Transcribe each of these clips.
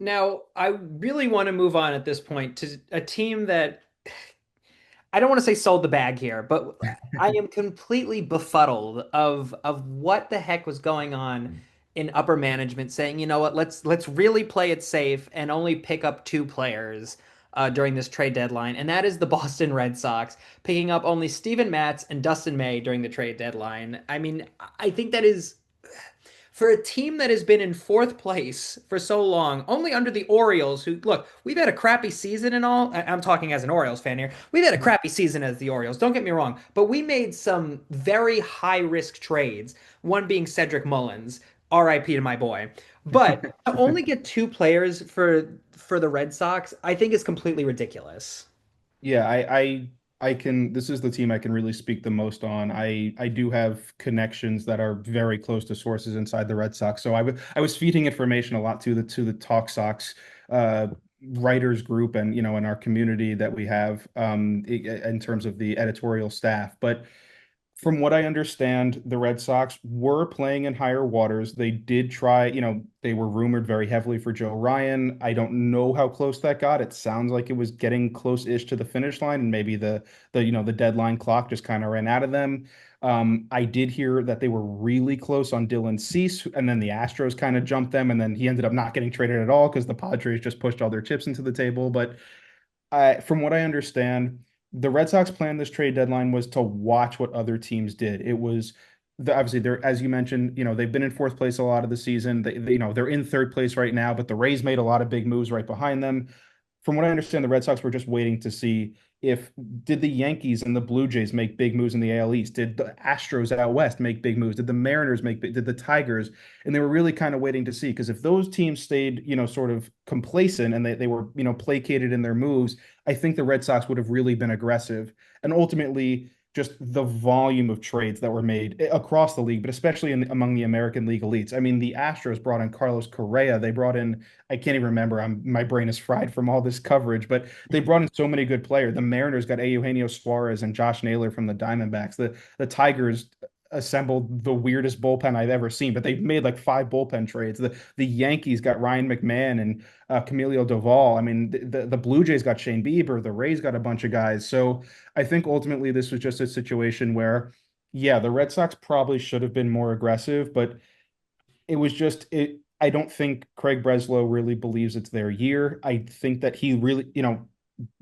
Now, I really want to move on at this point to a team that I don't want to say sold the bag here, but I am completely befuddled of what the heck was going on in upper management saying, you know what, let's really play it safe and only pick up two players during this trade deadline, and that is the Boston Red Sox picking up only Steven Matz and Dustin May during the trade deadline. I mean, I think that is for a team that has been in fourth place for so long, only under the Orioles, who look, we've had a crappy season and all. I'm talking as an Orioles fan here. We've had a crappy season as the Orioles, don't get me wrong, but we made some very high risk trades, one being Cedric Mullins, RIP to my boy. But to only get two players for the Red Sox, I think is completely ridiculous. Yeah, I can this is the team I can really speak the most on. I do have connections that are very close to sources inside the Red Sox. So I was feeding information a lot to the Talk Sox uh writers group and in our community that we have in terms of the editorial staff. But from what I understand, the Red Sox were playing in higher waters. They did try, they were rumored very heavily for Joe Ryan. I don't know how close that got. It sounds like it was getting close-ish to the finish line, and maybe the deadline clock just kind of ran out of them. I did hear that they were really close on Dylan Cease, and then the Astros kind of jumped them, and then he ended up not getting traded at all because the Padres just pushed all their chips into the table. But from what I understand, the Red Sox plan this trade deadline was to watch what other teams did. It was obviously they're as you mentioned, they've been in fourth place a lot of the season. They're in third place right now, but the Rays made a lot of big moves right behind them. From what I understand, the Red Sox were just waiting to see if did the Yankees and the Blue Jays make big moves in the AL East? Did the Astros out west make big moves? Did the Mariners did the Tigers? And they were really kind of waiting to see because if those teams stayed, sort of complacent and they were, placated in their moves, I think the Red Sox would have really been aggressive. And ultimately, just the volume of trades that were made across the league, but especially among the American League elites. I mean, the Astros brought in Carlos Correa. They brought in, I can't even remember. My brain is fried from all this coverage, but they brought in so many good players. The Mariners got Eugenio Suarez and Josh Naylor from the Diamondbacks. The Tigers assembled the weirdest bullpen I've ever seen, but they made like five bullpen trades. The Yankees got Ryan McMahon and Camilo Doval. I mean, the Blue Jays got Shane Bieber. The Rays got a bunch of guys. So I think ultimately this was just a situation where, yeah, the Red Sox probably should have been more aggressive, but it was just it. I don't think Craig Breslow really believes it's their year. I think that he really,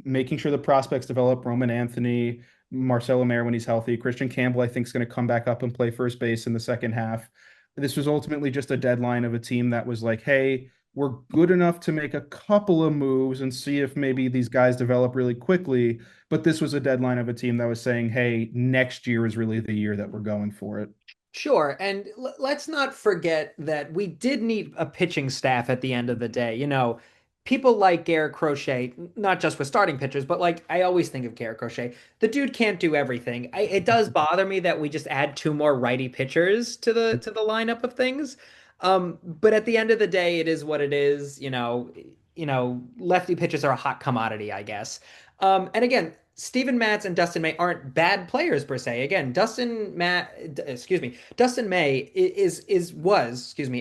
making sure the prospects develop, Roman Anthony, Marcelo Mayer when he's healthy, Christian Campbell, I think is going to come back up and play first base in the second half. This was ultimately just a deadline of a team that was like, hey, we're good enough to make a couple of moves and see if maybe these guys develop really quickly. But this was a deadline of a team that was saying, hey, next year is really the year that we're going for it. Sure, and let's not forget that we did need a pitching staff at the end of the day. You know, people like Garrett Crochet, not just with starting pitchers, but like I always think of Garrett Crochet. The dude can't do everything. It does bother me that we just add two more righty pitchers to the lineup of things. But at the end of the day, it is what it is. Lefty pitchers are a hot commodity, I guess. And again, Steven Matz and Dustin May aren't bad players per se. Again, Dustin May excuse me,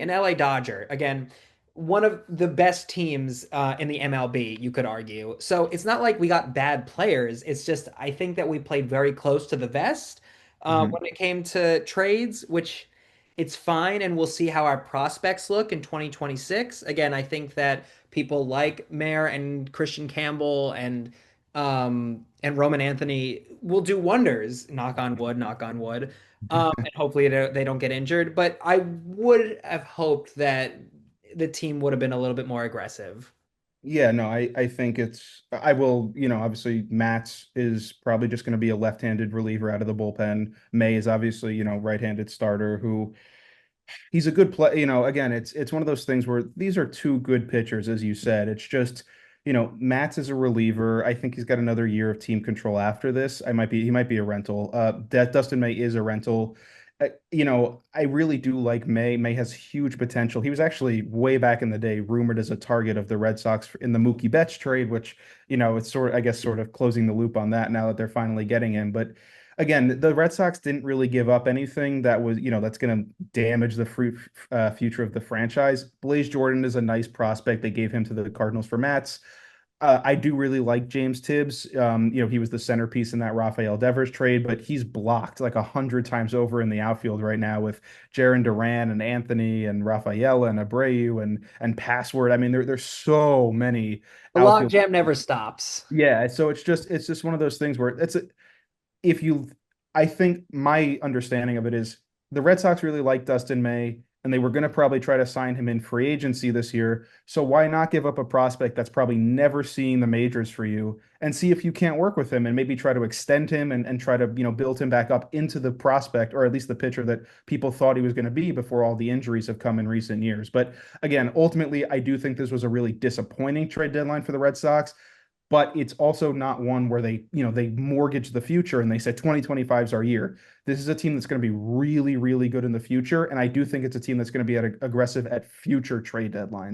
an LA Dodger. Again, one of the best teams in the MLB, you could argue. So it's not like we got bad players. It's just I think that we played very close to the vest Mhm. when it came to trades, which it's fine, and we'll see how our prospects look in 2026. Again, I think that people like Mayer and Christian Campbell and Roman Anthony will do wonders. Knock on wood, knock on wood. And hopefully they don't get injured. But I would have hoped that the team would have been a little bit more aggressive. Yeah, no, I think I will, obviously Matz is probably just going to be a left-handed reliever out of the bullpen. May is obviously, right-handed starter who he's a good play. Again, it's one of those things where these are two good pitchers, as you said. It's just, Matz is a reliever. I think he's got another year of team control after this. He might be a rental. Dustin May is a rental. I really do like May. May has huge potential. He was actually way back in the day rumored as a target of the Red Sox in the Mookie Betts trade, which, it's I guess, sort of closing the loop on that now that they're finally getting him. But again, the Red Sox didn't really give up anything that was, that's going to damage the future of the franchise. Blaze Jordan is a nice prospect. They gave him to the Cardinals for Mats. I do really like James Tibbs. He was the centerpiece in that Rafael Devers trade, but he's blocked like 100 times over in the outfield right now with Jaron Duran and Anthony and Rafaela and Abreu and Password. I mean, there's so many The outfield. logjam never stops. Yeah, so it's just one of those things where if you I think my understanding of it is the Red Sox really like Dustin May and they were going to probably try to sign him in free agency this year. So why not give up a prospect that's probably never seeing the majors for you and see if you can't work with him and maybe try to extend him and try to, build him back up into the prospect or at least the pitcher that people thought he was going to be before all the injuries have come in recent years. But again, ultimately, I do think this was a really disappointing trade deadline for the Red Sox, but it's also not one where they mortgage the future and they said 2025 is our year. This is a team that's going to be really, really good in the future. And I do think it's a team that's going to be aggressive at future trade deadlines.